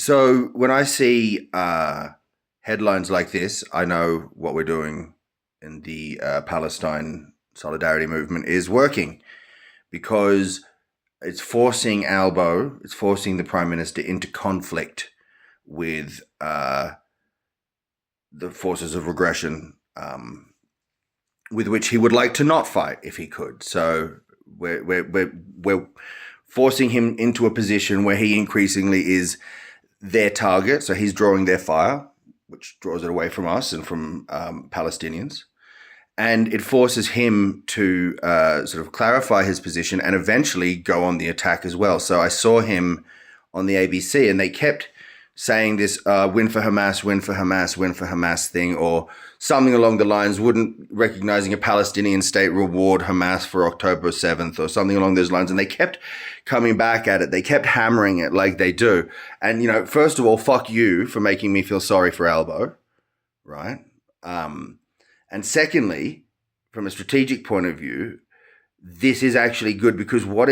So when I see headlines like this, I know what we're doing in the Palestine solidarity movement is working because it's forcing it's forcing the prime minister into conflict with the forces of regression, with which he would like to not fight if he could. So we're forcing him into a position where he increasingly is their target. So he's drawing their fire, which draws it away from us and from Palestinians. And it forces him to sort of clarify his position and eventually go on the attack as well. So I saw him on the ABC and they kept saying this win for Hamas, win for Hamas, win for Hamas thing, or something along the lines, wouldn't recognizing a Palestinian state reward Hamas for October 7th or something along those lines. And they kept coming back at it. They kept hammering it like they do. And, you know, first of all, fuck you for making me feel sorry for Albo, right? And secondly, from a strategic point of view, this is actually good because what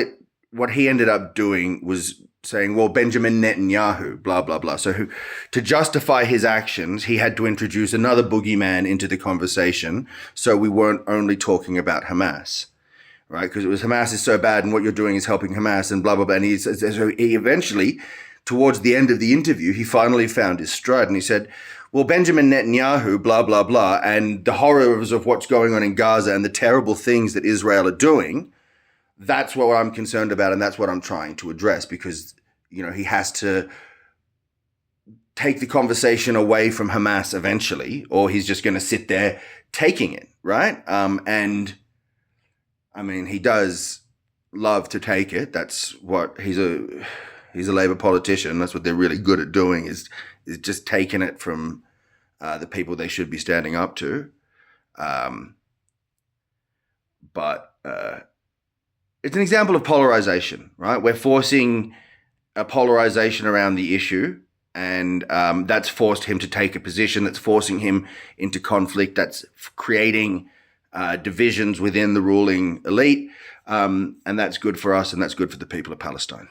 he ended up doing was saying, well, Benjamin Netanyahu, blah, blah, blah. So to justify his actions, he had to introduce another boogeyman into the conversation. So we weren't only talking about Hamas, right? Because it was Hamas is so bad and what you're doing is helping Hamas and blah, blah, blah. And so he eventually, towards the end of the interview, he finally found his stride and he said, well, Benjamin Netanyahu, blah, blah, blah, and the horrors of what's going on in Gaza and the terrible things that Israel are doing, that's what I'm concerned about, and that's what I'm trying to address because, you know, he has to take the conversation away from Hamas eventually, or he's just going to sit there taking it, right? And I mean, he does love to take it. That's what he's a Labour politician. That's what they're really good at doing is just taking it from the people they should be standing up to. But it's an example of polarization, right? We're forcing a polarization around the issue, and that's forced him to take a position. That's forcing him into conflict. That's creating divisions within the ruling elite, and that's good for us, and that's good for the people of Palestine.